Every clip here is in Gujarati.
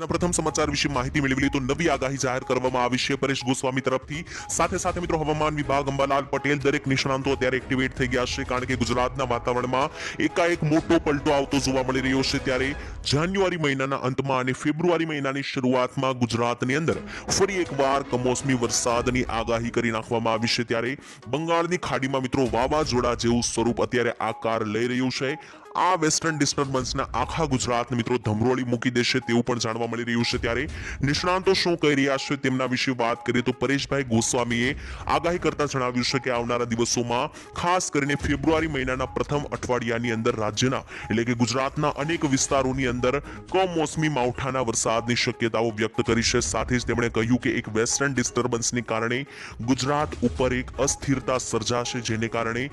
પ્રથમ સમાચાર વિશે માહિતી મેળવી તો નવી આગાહી જાહેર કરવામાં આવી છે પરેશ ગોસ્વામી તરફથી। સાથે મિત્રો હવામાન વિભાગ અંબાલાલ પટેલ દરેક નિષ્ણાંતો અત્યારે એક્ટિવેટ થઈ ગયા છે, કારણ કે ગુજરાતના વાતાવરણમાં એકાએક મોટો પલટો આવતો જોવા મળી રહ્યો છે। ત્યારે જાન્યુઆરી મહિનાના અંતમાં અને ફેબ્રુઆરી મહિનાની શરૂઆતમાં ગુજરાતની અંદર ફરી એકવાર કમોસમી વરસાદની આગાહી કરી નાખવામાં આવી છે। ત્યારે બંગાળની ખાડીમાં મિત્રો વાવાઝોડા જેવું સ્વરૂપ અત્યારે આકાર લઈ રહ્યું છે। આ વેસ્ટર્ન ડિસ્ટર્બન્સના આખા ગુજરાતને મિત્રો ધમરોળી મૂકી દેશે તેવું પણ જાણવા મળી રહ્યું છે। ત્યારે નિષ્ણાંતો શું કહી રહ્યા છે તેમના વિશે વાત કરીએ તો પરેશભાઈ ગોસ્વામીએ આગાહી કરતા જણાવ્યું છે કે આવનારા દિવસોમાં ખાસ કરીને ફેબ્રુઆરી મહિનાના પ્રથમ અઠવાડિયાની અંદર રાજ્યના એટલે કે ગુજરાતના અનેક વિસ્તારોની અંદર કમોસમી માવઠાના વરસાદની શક્યતાઓ વ્યક્ત કરી છે। સાથે જ તેમણે કહ્યું કે એક વેસ્ટર્ન ડિસ્ટર્બન્સને કારણે ગુજરાત ઉપર એક અસ્થિરતા સર્જાશે, જેને કારણે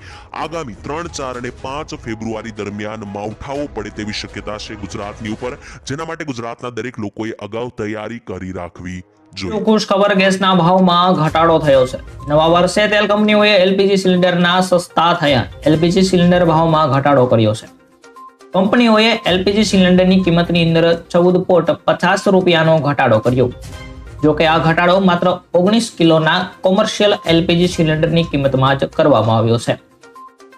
આગામી 3, 4 અને 5 ફેબ્રુઆરી દરમિયાન માવઠાઓ પડે તેવી શક્યતા છે ગુજરાતની ઉપર, જેના માટે ગુજરાતના દરેક લોકોએ અગાઉ તૈયારી કરી રાખવી જોઈએ। ખુશ ખબર, ગેસના ભાવમાં ઘટાડો થયો છે। નવા વર્ષે તેલ કંપનીઓએ એલપીજી સિલિન્ડરના સસ્તા થયા એલપીજી સિલિન્ડર ભાવમાં ઘટાડો કર્યો છે। કંપનીઓએ એલપીજી સિલિન્ડરની કિંમતની અંદર 14.50 રૂપિયાનો ઘટાડો કર્યો। જો કે આ ઘટાડો માત્ર 19 કિલોના કોમર્શિયલ એલપીજી સિલિન્ડરની કિંમતમાં જ કરવામાં આવ્યો છે।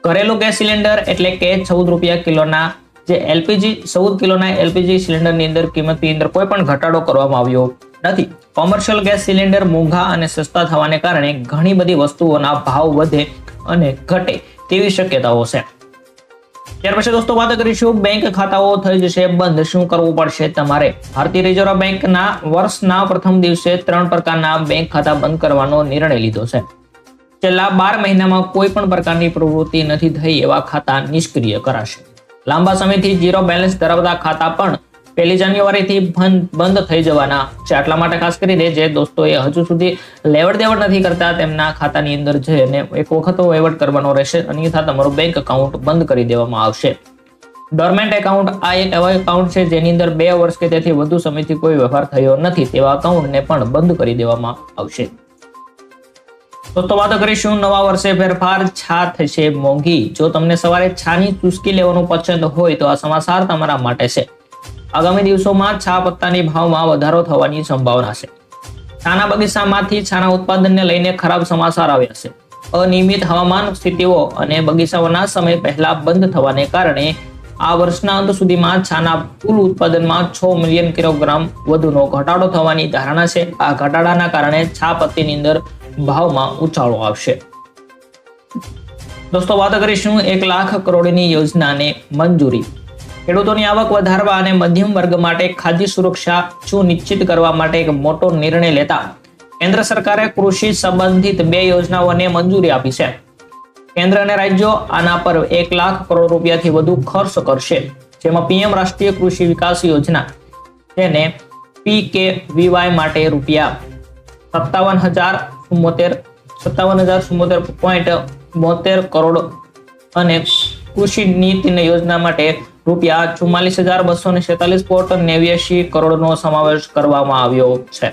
ઘરેલું ગેસ સિલિન્ડર એટલે કે 14 રૂપિયા કિલોના જે એલપીજી 14 કિલોના એલપીજી સિલિન્ડરની અંદર કિંમતની અંદર કોઈ પણ ઘટાડો કરવામાં આવ્યો નથી। કોમર્શિયલ ગેસ સિલિન્ડર મોંઘા અને સસ્તા થવાને કારણે ઘણી બધી વસ્તુઓના ભાવ વધે અને ઘટે તેવી શક્યતાઓ છે। ત્યાર પછી દોસ્તો વાત કરીશું બેંક ખાતાઓ થઈ જશે બંધ, શું કરવું પડશે તમારે। ભારતીય રિઝર્વ બેંકના વર્ષના પ્રથમ દિવસે 3 પ્રકારના બેંક ખાતા બંધ કરવાનો નિર્ણય લીધો છે। છેલ્લા 12 મહિનામાં કોઈ પણ પ્રકારની પ્રવૃત્તિ નથી થઈ એવા ખાતા નિષ્ક્રિય કરાશે। લાંબા સમયથી ઝીરો બેલેન્સ ધરાવતા ખાતા પણ 1 જાન્યુઆરીથી બંધ થઈ જવાના છે। આટલા માટે ખાસ કરીને જે દોસ્તોએ હજુ સુધી લેવડ દેવડ નથી કરતા તેમના ખાતાની અંદર જઈને એક વખત વહીવટ કરવાનો રહેશે, અન્યથા તમારું બેંક એકાઉન્ટ બંધ કરી દેવામાં આવશે। ડોરમેન્ટ એકાઉન્ટ આ એક એવા એકાઉન્ટ છે જેની અંદર 2 વર્ષ કે તેથી વધુ સમયથી કોઈ વ્યવહાર થયો નથી તેવા એકાઉન્ટને પણ બંધ કરી દેવામાં આવશે। તો વાત કરીશું નવા વર્ષે ફેરફાર, છા થશે મોંઘી। જો તમને સવારે છાની ચુસ્કી લેવાનું પસંદ હોય તો આ સમાચાર તમારા માટે છે। આગામી દિવસોમાં છા પત્તાની ભાવમાં વધારો થવાની સંભાવના છે। છાના બગીચામાંથી છાના ઉત્પાદનને લઈને ખરાબ સમાચાર આવ્યા છે। અનિયમિત હવામાન સ્થિતિઓ અને બગીચાઓના સમય પહેલા બંધ થવાને કારણે આ વર્ષના અંત સુધીમાં છાના કુલ ઉત્પાદનમાં 6 મિલિયન કિલોગ્રામ વધુનો ઘટાડો થવાની ધારણા છે। આ ઘટાડાના કારણે છા પત્તીની અંદર ભાવમાં ઉછાળો આવશે। દોસ્તો વાત કરીશું 1 લાખ કરોડની યોજનાને મંજૂરી। ખેડૂતોની આવક વધારવા અને મધ્યમ વર્ગ માટે ખાદ્ય સુરક્ષા સુનિશ્ચિત કરવા માટે એક મોટો નિર્ણય લેતા કેન્દ્ર સરકારે કૃષિ સંબંધિત 2 યોજનાઓને મંજૂરી આપી છે। કેન્દ્ર અને રાજ્યો આના પર 1 લાખ કરોડ રૂપિયાથી વધુ ખર્ચ કરશે, જેમાં પીએમ રાષ્ટ્રીય કૃષિ વિકાસ યોજના તેને PKVY માટે રૂપિયા 57,074.72 કરોડ અને કૃષિ નીતિ યોજના માટે રૂપિયા 44,246.89 કરોડનો સમાવેશ કરવામાં આવ્યો છે।